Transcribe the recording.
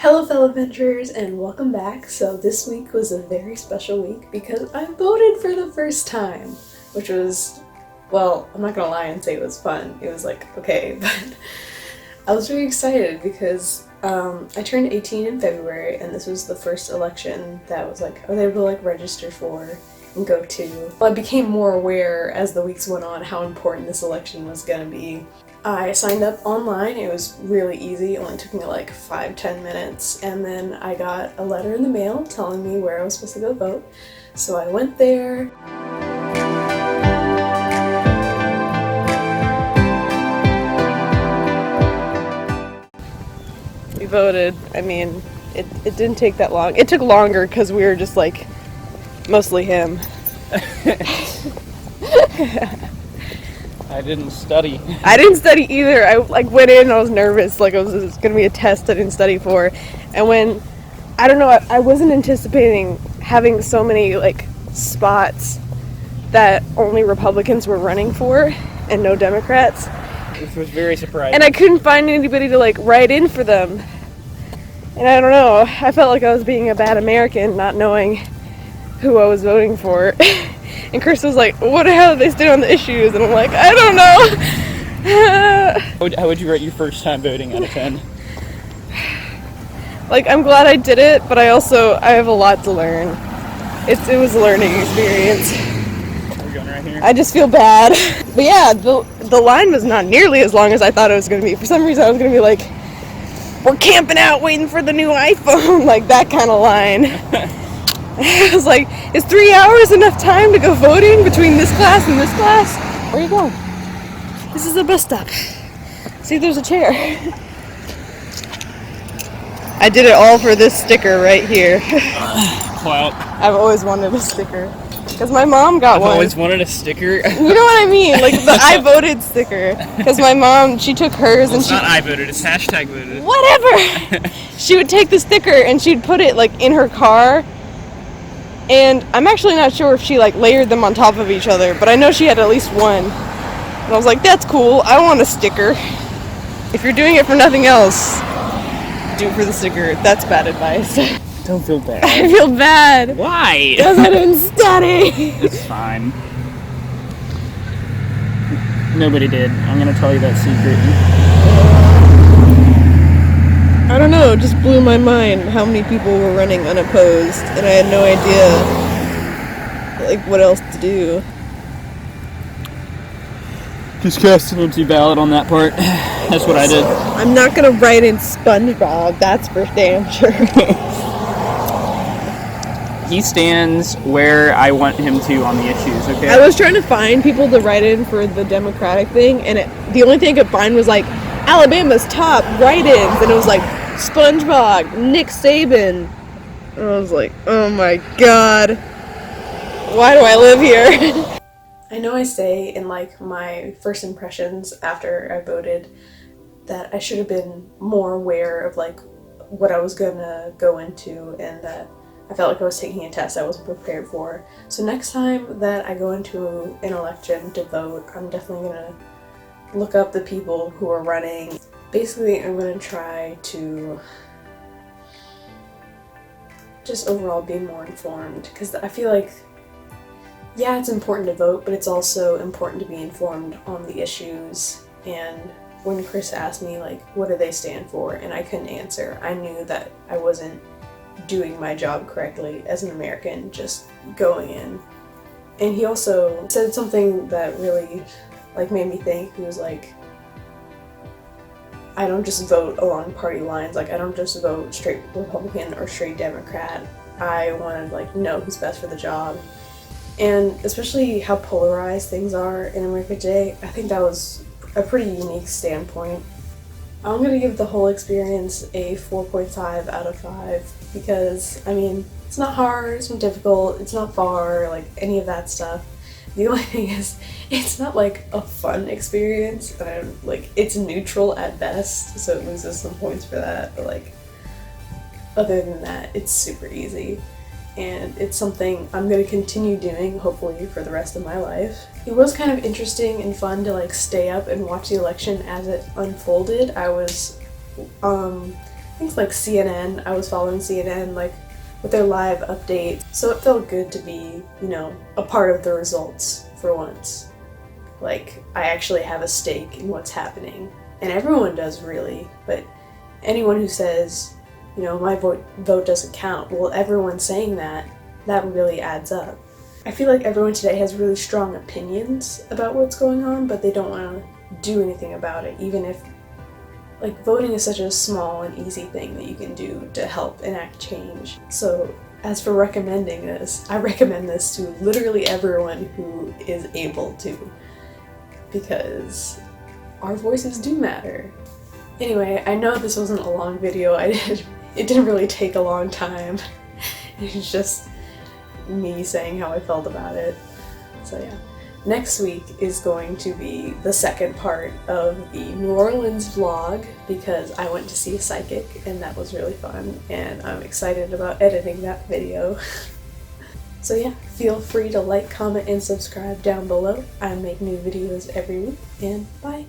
Hello fellow adventurers and welcome back. So this week was a very special week because I voted for the first time, which was, well, I'm not gonna lie and say it was fun. It was like, okay, but I was very excited because I turned 18 in February and this was the first election that was like, I was able to like register for and go to. Well, I became more aware as the weeks went on how important this election was gonna be. I signed up online. It was really easy. It only took me like 5-10 minutes, and then I got a letter in the mail telling me where I was supposed to go vote. So I went there. We voted. I mean, it didn't take that long. It took longer because we were just like mostly him. I didn't study. I didn't study either. I went in and I was nervous, like it was gonna be a test I didn't study for. And when, I don't know, I wasn't anticipating having so many like spots that only Republicans were running for and no Democrats. Which was very surprising. And I couldn't find anybody to like write in for them. And I don't know, I felt like I was being a bad American not knowing who I was voting for. And Chris was like, what the hell do they stay on the issues? And I'm like, I don't know. How would you rate your first time voting out of 10? Like, I'm glad I did it, but I have a lot to learn. It was a learning experience. We're going right here. I just feel bad. But yeah, the line was not nearly as long as I thought it was going to be. For some reason I was going to be like, we're camping out waiting for the new iPhone, like that kind of line. I was like, is 3 hours enough time to go voting between this class and this class? Where are you going? This is a bus stop. See, there's a chair. I did it all for this sticker right here. Clout. I've always wanted a sticker. Because my mom got one. I've always wanted a sticker. You know what I mean? Like the I voted sticker. Because my mom, she took hers and it's not I voted, it's hashtag voted. Whatever! She would take the sticker and she'd put it like in her car. And I'm actually not sure if she like layered them on top of each other, but I know she had at least one. And I was like, that's cool, I want a sticker. If you're doing it for nothing else, do it for the sticker. That's bad advice. Don't feel bad. I feel bad. Why? Because I didn't study. It's fine. Nobody did. I'm gonna tell you that secret. I don't know, it just blew my mind how many people were running unopposed, and I had no idea, like, what else to do. Just cast an empty ballot on that part. That's what I did. I'm not gonna write in SpongeBob, that's for damn sure. He stands where I want him to on the issues, okay? I was trying to find people to write in for the Democratic thing, and the only thing I could find was, like, Alabama's top write-ins, and it was like, SpongeBob, Nick Saban. And I was like, oh my god. Why do I live here? I know I say in like my first impressions after I voted that I should have been more aware of like what I was gonna go into, and that I felt like I was taking a test I wasn't prepared for. So next time that I go into an election to vote, I'm definitely gonna look up the people who are running. Basically, I'm going to try to just overall be more informed, because I feel like, yeah, it's important to vote, but it's also important to be informed on the issues. And when Chris asked me, like, what do they stand for, and I couldn't answer, I knew that I wasn't doing my job correctly as an American, just going in. And he also said something that really, like, made me think. He was like, I don't just vote along party lines, like I don't just vote straight Republican or straight Democrat. I want to like know who's best for the job. And especially how polarized things are in America today, I think that was a pretty unique standpoint. I'm going to give the whole experience a 4.5 out of 5 because, I mean, it's not hard, it's not difficult, it's not far, like any of that stuff. The only thing is, it's not like a fun experience, and like it's neutral at best, so it loses some points for that, but like other than that, it's super easy. And it's something I'm going to continue doing, hopefully, for the rest of my life. It was kind of interesting and fun to like stay up and watch the election as it unfolded. I was things like CNN. I was following CNN like with their live updates, so it felt good to be, you know, a part of the results for once. Like, I actually have a stake in what's happening, and everyone does really, but anyone who says, you know, my vote doesn't count, well, everyone saying that really adds up. I feel like everyone today has really strong opinions about what's going on, but they don't want to do anything about it, even if, like, voting is such a small and easy thing that you can do to help enact change. So, as for recommending this, I recommend this to literally everyone who is able to, because our voices do matter. Anyway, I know this wasn't a long video. It didn't really take a long time. It's just me saying how I felt about it. So yeah. Next week is going to be the second part of the New Orleans vlog, because I went to see a psychic and that was really fun, and I'm excited about editing that video. So yeah, feel free to like, comment, and subscribe down below. I make new videos every week, and bye!